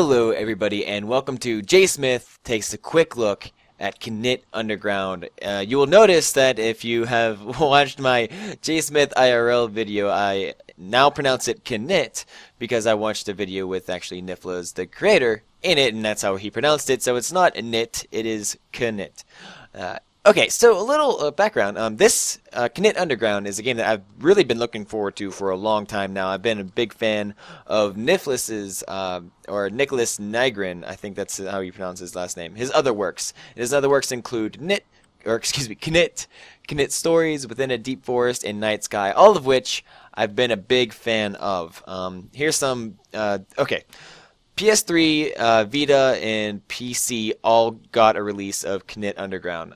Hello, everybody, and welcome to J Smith Takes a Quick Look at Knytt Underground. You will notice that if you have watched my J Smith IRL video, I now pronounce it Knytt because I watched a video with actually Nifflas, the creator, in it, and that's how he pronounced it. So it's not Knytt, it is Knytt. Okay, so a little background. This Knytt Underground is a game that I've really been looking forward to for a long time now. I've been a big fan of Nifflas's, or Nicholas Nygren, I think that's how you pronounce his last name. His other works. His other works include Knytt, Knytt Stories, Within a Deep Forest, and Night Sky, all of which I've been a big fan of. Here's some, okay. PS3, Vita, and PC all got a release of Knytt Underground.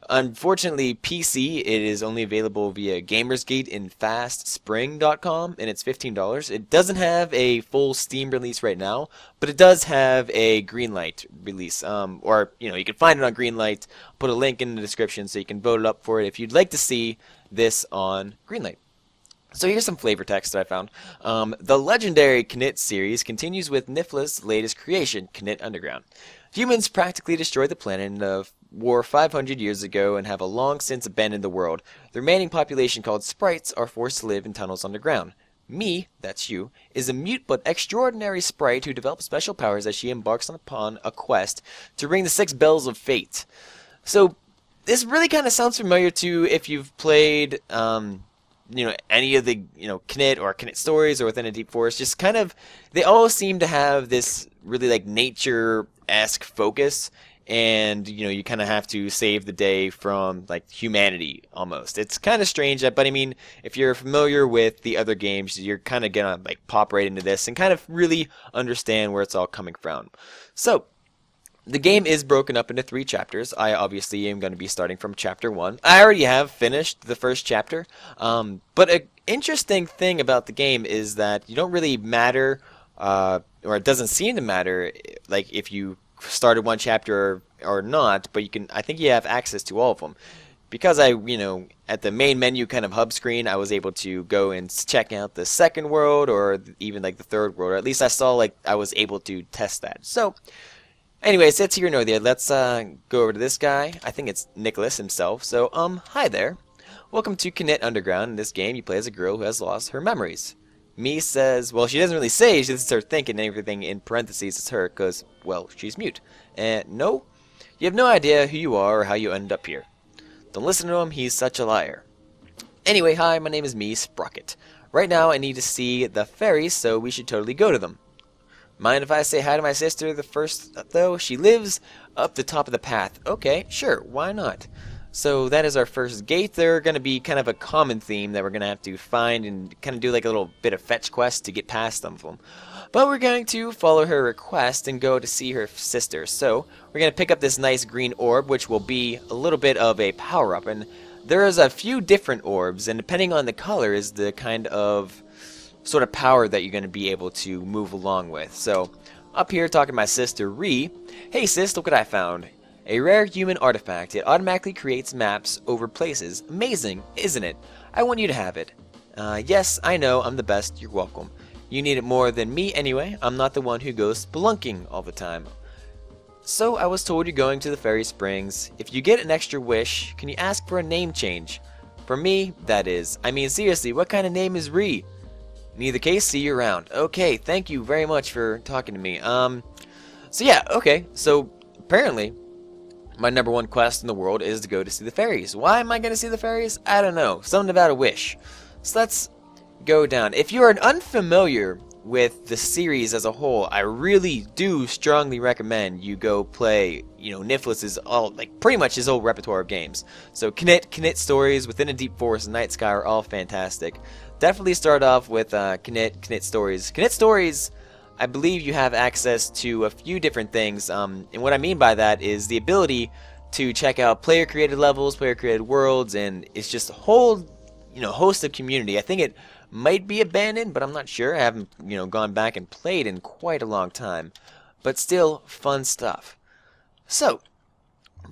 Unfortunately, PC, it is only available via Gamersgate and FastSpring.com, and it's $15. It doesn't have a full Steam release right now, but it does have a Greenlight release. Or, you can find it on Greenlight. I'll put a link in the description so you can vote it up for it if you'd like to see this on Greenlight. So here's some flavor text that I found. The legendary Knytt series continues with Nifflas' latest creation, Knytt Underground. Humans practically destroyed the planet in a war 500 years ago and have long since abandoned the world. The remaining population, called sprites, are forced to live in tunnels underground. Me, that's you, is a mute but extraordinary sprite who develops special powers as she embarks upon a quest to ring the 6 bells of fate. So this really kind of sounds familiar to if you've played any of the, Knytt or Knytt Stories or Within a Deep Forest. Just kind of, they all seem to have this really like nature-esque focus, and, you kind of have to save the day from like humanity almost. It's kind of strange, but I mean, if you're familiar with the other games, you're kind of gonna like pop right into this and kind of really understand where it's all coming from. So, the game is broken up into 3 chapters. I obviously am going to be starting from chapter 1. I already have finished the first chapter. But an interesting thing about the game is that you don't really matter, or it doesn't seem to matter, like if you started one chapter or not, but I think you have access to all of them. Because at the main menu kind of hub screen, I was able to go and check out the second world or even like the third world. Or at least I saw like I was able to test that. So, anyways, it's here nor there. Let's go over to this guy. I think it's Nicholas himself. So, hi there. Welcome to Knytt Underground. In this game, you play as a girl who has lost her memories. Me says, well, she doesn't really say. She doesn't start thinking everything in parentheses is her because, well, she's mute. And no, you have no idea who you are or how you ended up here. Don't listen to him. He's such a liar. Anyway, hi, my name is me, Sprocket. Right now, I need to see the fairies, so we should totally go to them. Mind if I say hi to my sister the first, though? She lives up the top of the path. Okay, sure, why not? So that is our first gate. They're going to be kind of a common theme that we're going to have to find and kind of do like a little bit of fetch quest to get past some of them. But we're going to follow her request and go to see her sister. So we're going to pick up this nice green orb, which will be a little bit of a power-up. And there's a few different orbs, and depending on the color is the kind of sort of power that you're going to be able to move along with. So, up here talking to my sister, Ree. Hey sis, look what I found. A rare human artifact. It automatically creates maps over places. Amazing, isn't it? I want you to have it. Yes, I know, I'm the best. You're welcome. You need it more than me anyway. I'm not the one who goes spelunking all the time. So, I was told you're going to the Fairy Springs. If you get an extra wish, can you ask for a name change? For me, that is. I mean, seriously, what kind of name is Ree? In either case, see you around. Okay, thank you very much for talking to me. So yeah, okay. So, apparently, my number 1 quest in the world is to go to see the fairies. Why am I going to see the fairies? I don't know. Something about a wish. So let's go down. If you're unfamiliar with the series as a whole, I really do strongly recommend you go play, Nifflas's pretty much his whole repertoire of games. So Knytt Stories, Within a Deep Forest, and Night Sky are all fantastic. Definitely start off with Knytt Stories. Knytt Stories, I believe you have access to a few different things, and what I mean by that is the ability to check out player-created levels, player-created worlds, and it's just a whole, host of community. I think it might be abandoned, but I'm not sure. I haven't, gone back and played in quite a long time, but still fun stuff. So,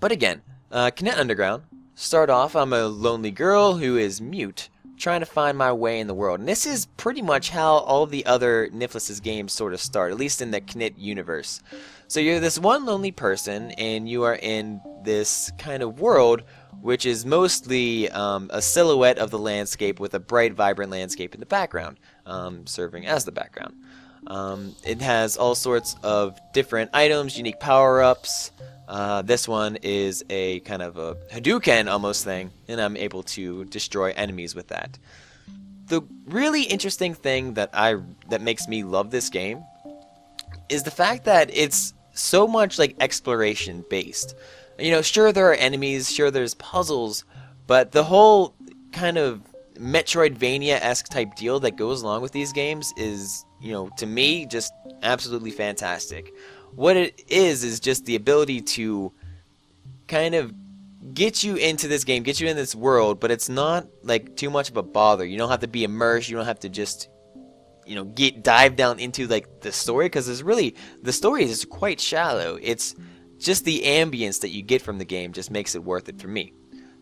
but again, Knytt Underground. Start off, I'm a lonely girl who is mute, trying to find my way in the world. And this is pretty much how all the other Nifflas' games sort of start, at least in the Knytt universe. So you're this one lonely person, and you are in this kind of world which is mostly a silhouette of the landscape with a bright, vibrant landscape in the background, serving as the background. It has all sorts of different items, unique power-ups. This one is a kind of a Hadouken almost thing, and I'm able to destroy enemies with that. The really interesting thing that makes me love this game is the fact that it's so much like exploration based. You know, sure there are enemies, sure there's puzzles, but the whole kind of Metroidvania-esque type deal that goes along with these games is, you know, to me, just absolutely fantastic. What it is just the ability to kind of get you into this game, get you in this world, but it's not like too much of a bother. You don't have to be immersed, you don't have to just, you know, dive down into like the story, because the story is quite shallow. It's just the ambience that you get from the game just makes it worth it for me.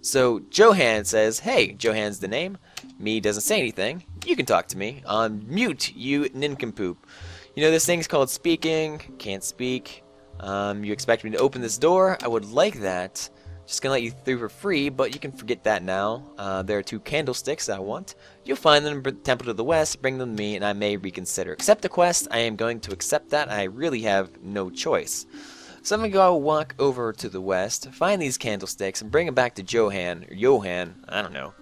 So Johan says, hey, Johan's the name. Me doesn't say anything. You can talk to me. On mute, you nincompoop. You know, this thing's called speaking. Can't speak. You expect me to open this door? I would like that. Just gonna let you through for free, but you can forget that now. There are 2 candlesticks I want. You'll find them in the Temple to the West, bring them to me, and I may reconsider. Accept the quest. I am going to accept that. I really have no choice. So I'm going to go walk over to the west, find these candlesticks, and bring them back to Johan, I don't know,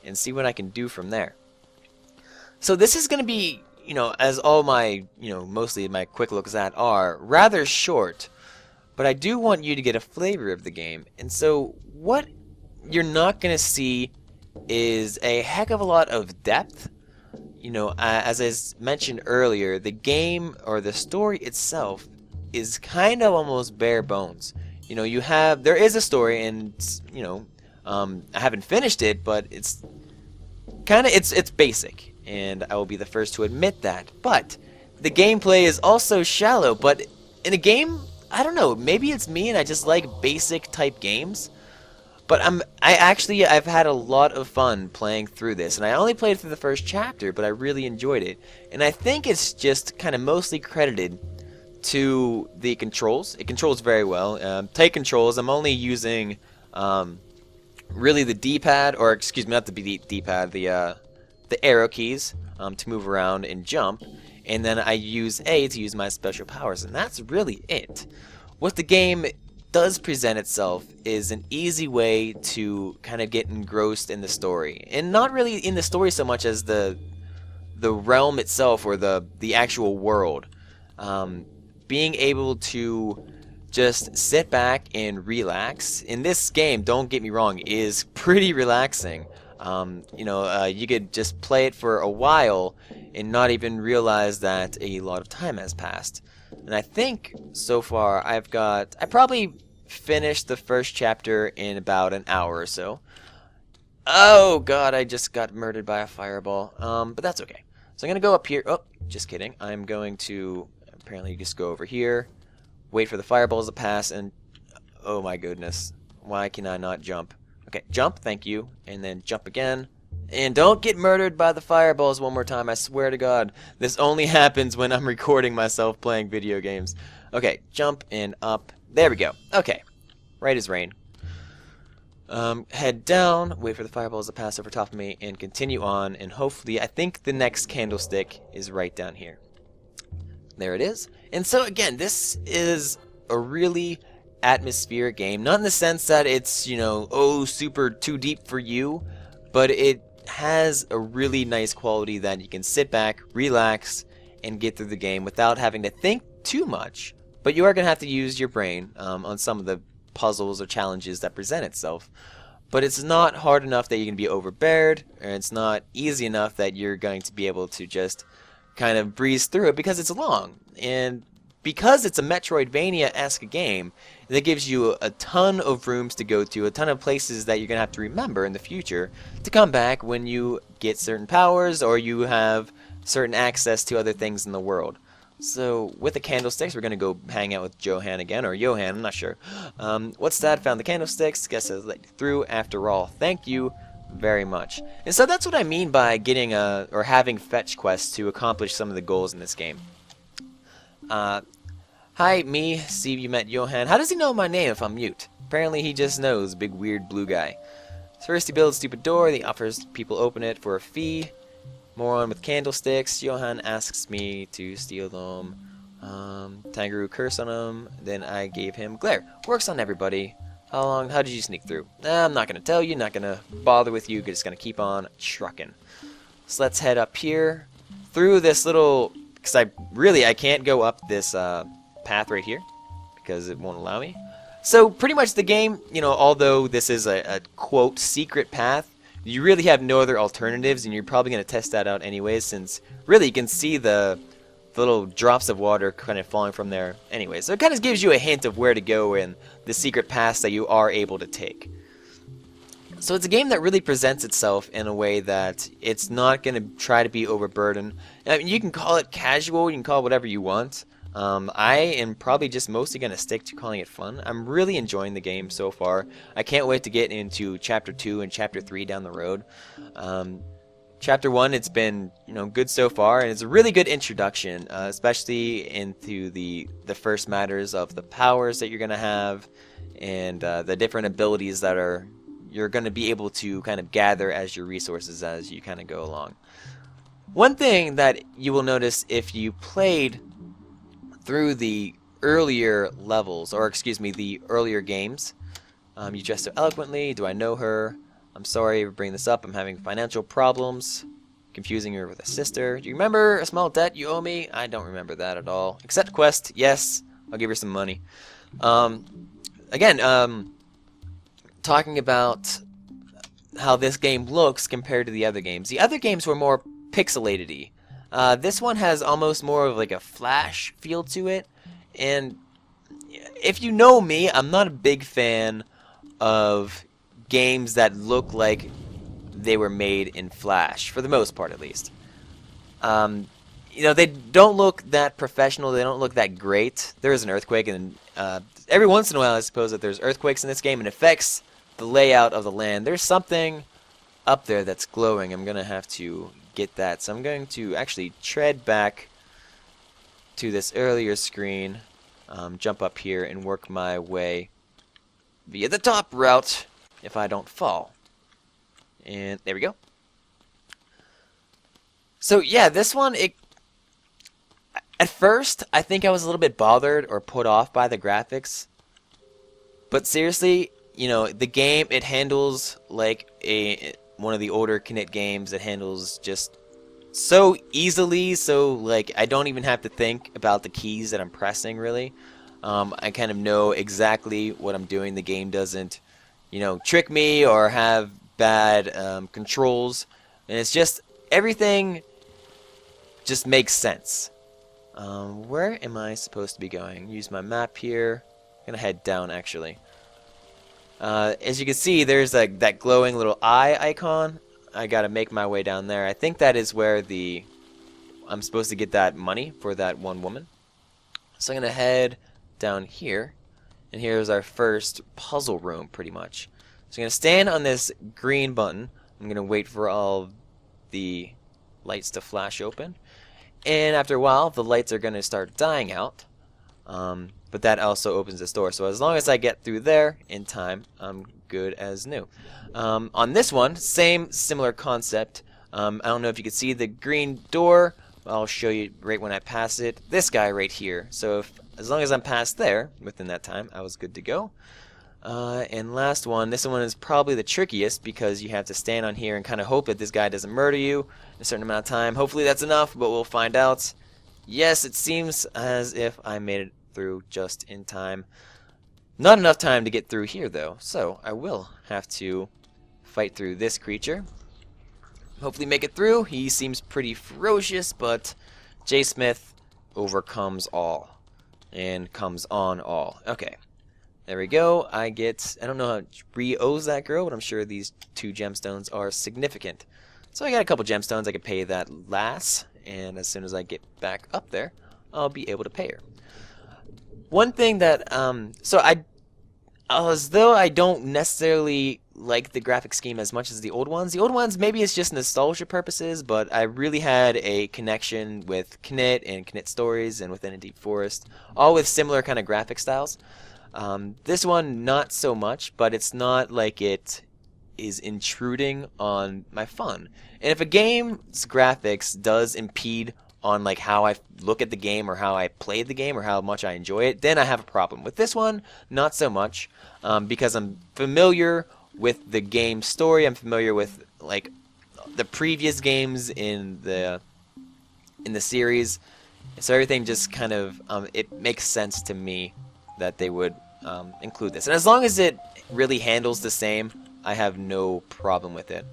and see what I can do from there. So this is going to be, you know, as all my, you know, mostly my quick looks at are, rather short, but I do want you to get a flavor of the game. And so what you're not going to see is a heck of a lot of depth. You know, as I mentioned earlier, the game, or the story itself, is kind of almost bare bones. You know, there is a story, and you know, I haven't finished it, but it's kind of it's basic, and I will be the first to admit that. But the gameplay is also shallow. But in a game, I don't know, maybe it's me and I just like basic type games. But I've had a lot of fun playing through this, and I only played through the first chapter, but I really enjoyed it. And I think it's just kind of mostly credited to the controls. It controls very well. Tight controls. I'm only using really the D-pad, or excuse me, not the D-pad, the arrow keys to move around and jump, and then I use A to use my special powers, and that's really it. What the game does present itself is an easy way to kind of get engrossed in the story, and not really in the story so much as the realm itself, or the actual world. Being able to just sit back and relax in this game, don't get me wrong, is pretty relaxing. You know, you could just play it for a while and not even realize that a lot of time has passed. And I think so far I probably finished the first chapter in about an hour or so. Oh god, I just got murdered by a fireball. But that's okay. So I'm gonna go up here. Oh, just kidding. I'm going to apparently just go over here, wait for the fireballs to pass, and oh my goodness, why can I not jump? Okay, jump, thank you, and then jump again. And don't get murdered by the fireballs one more time, I swear to God. This only happens when I'm recording myself playing video games. Okay, jump and up. There we go. Okay, right as rain. Head down, wait for the fireballs to pass over top of me, and continue on, and hopefully, I think the next candlestick is right down here. There it is. And so again, this is a really atmospheric game. Not in the sense that it's, you know, oh, super too deep for you, but it has a really nice quality that you can sit back, relax, and get through the game without having to think too much. But you are going to have to use your brain on some of the puzzles or challenges that present itself. But it's not hard enough that you're going to be overbeared, or it's not easy enough that you're going to be able to just kind of breeze through it, because it's long. And because it's a Metroidvania-esque game, that gives you a ton of rooms to go to, a ton of places that you're going to have to remember in the future to come back when you get certain powers, or you have certain access to other things in the world. So with the candlesticks, we're going to go hang out with Johan again, or Johan, I'm not sure. What's that? Found the candlesticks. Guess I'll let you through after all. Thank you very much. And so that's what I mean by getting or having fetch quests to accomplish some of the goals in this game. Hi, me. See you met Johan. How does he know my name if I'm mute? Apparently he just knows, big weird blue guy. First he builds a stupid door, he offers people open it for a fee. Moron with candlesticks. Johan asks me to steal them. Tangaroo curse on him. Then I gave him glare. Works on everybody. How did you sneak through? I'm not gonna tell you, not gonna bother with you, just gonna keep on trucking. So let's head up here through this little, because I can't go up this path right here because it won't allow me. So pretty much the game, although this is a quote secret path, you really have no other alternatives, and you're probably going to test that out anyways, since really you can see the little drops of water kind of falling from there anyway. So it kind of gives you a hint of where to go and the secret paths that you are able to take. So it's a game that really presents itself in a way that it's not going to try to be overburdened. I mean, you can call it casual, you can call it whatever you want. I am probably just mostly going to stick to calling it fun. I'm really enjoying the game so far. I can't wait to get into Chapter 2 and Chapter 3 down the road. Chapter 1, it's been good so far, and it's a really good introduction, especially into the first matters of the powers that you're going to have and the different abilities that you're going to be able to kind of gather as your resources as you kind of go along. One thing that you will notice if you played through the earlier levels, or excuse me, the earlier games. You dress so eloquently. Do I know her? I'm sorry for bringing this up. I'm having financial problems. Confusing her with a sister. Do you remember a small debt you owe me? I don't remember that at all. Accept quest. Yes. I'll give her some money. Again, talking about how this game looks compared to the other games. The other games were more pixelated-y. This one has almost more of like a Flash feel to it, and if you know me, I'm not a big fan of games that look like they were made in Flash, for the most part at least. They don't look that professional, they don't look that great. There is an earthquake, and every once in a while I suppose that there's earthquakes in this game and it affects the layout of the land. There's something up there that's glowing. I'm going to have to get that. So I'm going to actually tread back to this earlier screen, jump up here and work my way via the top route if I don't fall. And there we go. So yeah, this one, at first I think I was a little bit bothered or put off by the graphics, but seriously, the game, it handles like one of the older Knytt games. It handles just so easily, so like I don't even have to think about the keys that I'm pressing really. I kind of know exactly what I'm doing. The game doesn't, trick me or have bad controls, and it's just everything just makes sense. Where am I supposed to be going? Use my map here. I'm gonna head down actually. As you can see, there's that glowing little eye icon. I gotta make my way down there. I think that is where I'm supposed to get that money for that one woman. So I'm gonna head down here, and here's our first puzzle room pretty much. So I'm gonna stand on this green button. I'm gonna wait for all the lights to flash open, and after a while the lights are gonna start dying out. But that also opens this door. So as long as I get through there in time, I'm good as new. On this one, similar concept. I don't know if you can see the green door. I'll show you right when I pass it. This guy right here. So as long as I'm past there, within that time, I was good to go. And last one, this one is probably the trickiest because you have to stand on here and kind of hope that this guy doesn't murder you in a certain amount of time. Hopefully that's enough, but we'll find out. Yes, it seems as if I made it through just in time. Not enough time to get through here though, so I will have to fight through this creature. Hopefully make it through. He seems pretty ferocious, but J. Smith overcomes all and comes on all. Okay, there we go. I don't know how Bree owes that girl, but I'm sure these 2 gemstones are significant. So I got a couple gemstones. I could pay that lass, and as soon as I get back up there, I'll be able to pay her. One thing that, although I don't necessarily like the graphic scheme as much as the old ones. The old ones, maybe it's just nostalgia purposes, but I really had a connection with Knytt and Knytt Stories and Within a Deep Forest, all with similar kind of graphic styles. This one, not so much, but it's not like it is intruding on my fun. And if a game's graphics does impede on like how I look at the game or how I play the game or how much I enjoy it, then I have a problem. With this one, not so much, because I'm familiar with the game story. I'm familiar with like the previous games in the series, so everything just kind of it makes sense to me that they would include this. And as long as it really handles the same, I have no problem with it.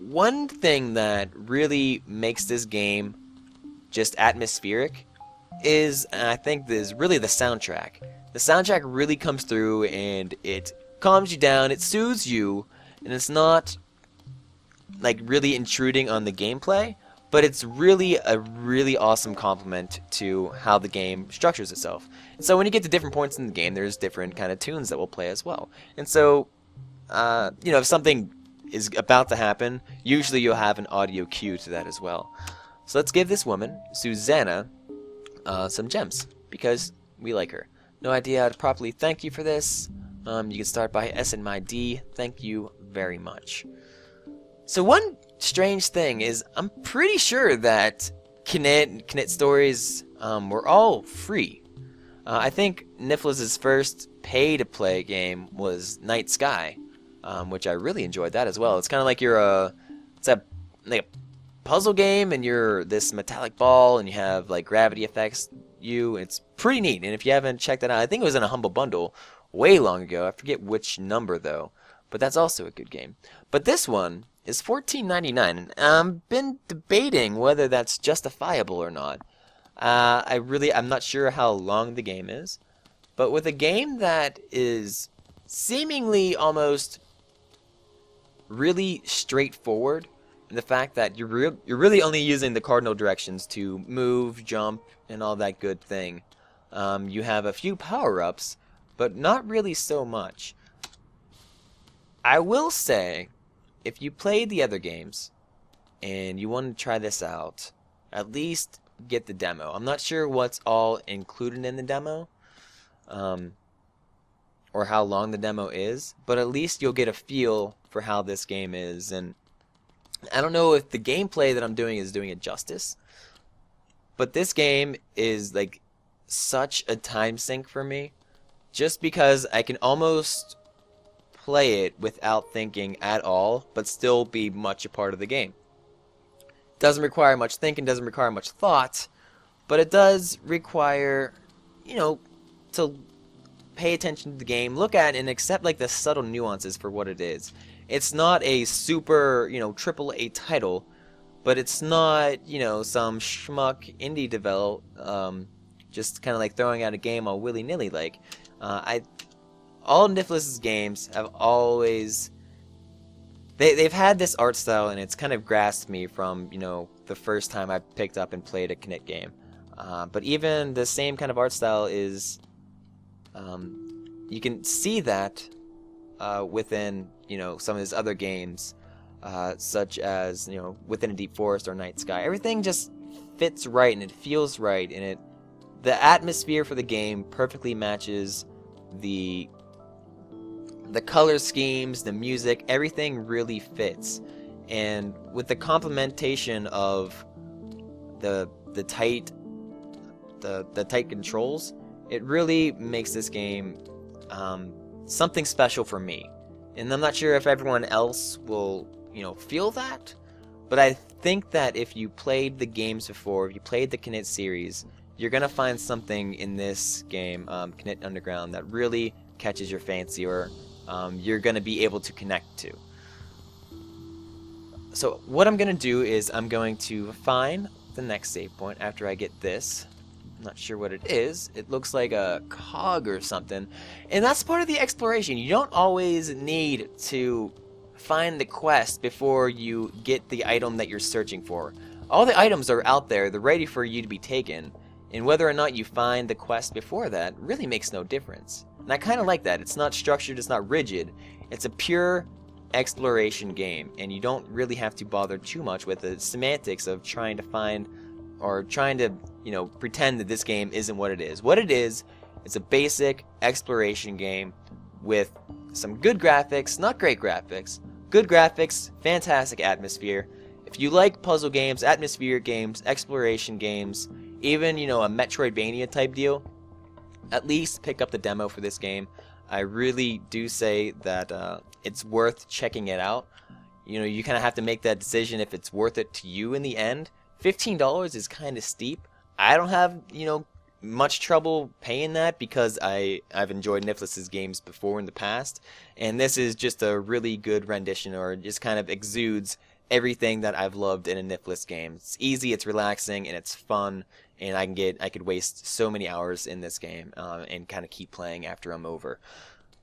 One thing that really makes this game just atmospheric is, and I think this is really the soundtrack. The soundtrack really comes through and it calms you down, it soothes you, and it's not like really intruding on the gameplay, but it's really a really awesome complement to how the game structures itself. And so when you get to different points in the game, there's different kind of tunes that will play as well. And so, you know, if something is about to happen, usually you'll have an audio cue to that as well. So let's give this woman, Susanna, some gems, because we like her. No idea how to properly thank you for this. You can start by S my D. Thank you very much. So one strange thing is, I'm pretty sure that Knytt Stories were all free. I think Nifflas' first pay-to-play game was Night Sky, which I really enjoyed that as well. It's kind of like it's like a puzzle game, and you're this metallic ball, and you have like gravity affects you. It's pretty neat, and if you haven't checked that out, I think it was in a Humble Bundle way long ago. I forget which number though, but that's also a good game. But this one is $14.99, and I've been debating whether that's justifiable or not. I'm not sure how long the game is, but with a game that is seemingly almost really straightforward, and the fact that you're really only using the cardinal directions to move, jump, and all that good thing. You have a few power-ups, but not really so much. I will say, if you played the other games and you want to try this out, at least get the demo. I'm not sure what's all included in the demo, or how long the demo is, but at least you'll get a feel for how this game is. And I don't know if the gameplay that I'm doing is doing it justice, but this game is like such a time sink for me, just because I can almost play it without thinking at all, but still be much a part of the game. Doesn't require much thinking, doesn't require much thought, but it does require, you know, to pay attention to the game, look at and accept like the subtle nuances for what it is. It's not a super, you know, AAA title, but it's not, you know, some schmuck indie develop, just kind of like throwing out a game all willy-nilly. Like, all Nifflas' games have always, they've had this art style, and it's kind of grasped me from, you know, the first time I picked up and played a Knytt game. But even the same kind of art style is, you can see that within, you know, some of his other games, such as, you know, Within a Deep Forest or Night Sky. Everything just fits right, and it feels right, and the atmosphere for the game perfectly matches the color schemes, the music, everything really fits. And with the complementation of the tight controls, it really makes this game something special for me. And I'm not sure if everyone else will, you know, feel that, but I think that if you played the games before, if you played the Knytt series, you're gonna find something in this game, Knytt Underground, that really catches your fancy, or you're gonna be able to connect to. So what I'm gonna do is I'm going to find the next save point after I get this. I'm not sure what it is. It looks like a cog or something, and that's part of the exploration. You don't always need to find the quest before you get the item that you're searching for. All the items are out there, they're ready for you to be taken, and whether or not you find the quest before that really makes no difference. And I kind of like that. It's not structured, it's not rigid. It's a pure exploration game, and you don't really have to bother too much with the semantics of trying to find or trying to, pretend that this game isn't what it is. What it is, it's a basic exploration game with some good graphics, not great graphics, good graphics, fantastic atmosphere. If you like puzzle games, atmospheric games, exploration games, even, a Metroidvania type deal, at least pick up the demo for this game. I really do say that it's worth checking it out. You kind of have to make that decision if it's worth it to you in the end. $15 is kind of steep. I don't have, much trouble paying that because I've enjoyed Nifflas' games before in the past, and this is just a really good rendition, or just kind of exudes everything that I've loved in a Nifflas game. It's easy, it's relaxing, and it's fun, and I could waste so many hours in this game and kind of keep playing after I'm over.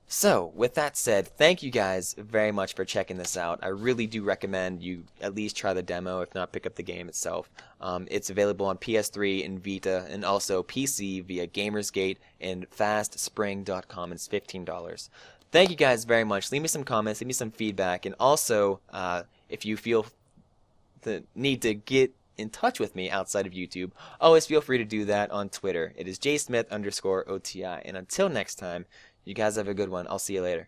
So, with that said, thank you guys very much for checking this out. I really do recommend you at least try the demo, if not pick up the game itself. It's available on PS3 and Vita, and also PC via Gamersgate and FastSpring.com. It's $15. Thank you guys very much. Leave me some comments, leave me some feedback, and also, if you feel the need to get in touch with me outside of YouTube, always feel free to do that on Twitter. It is jsmith_OTI. And until next time, you guys have a good one. I'll see you later.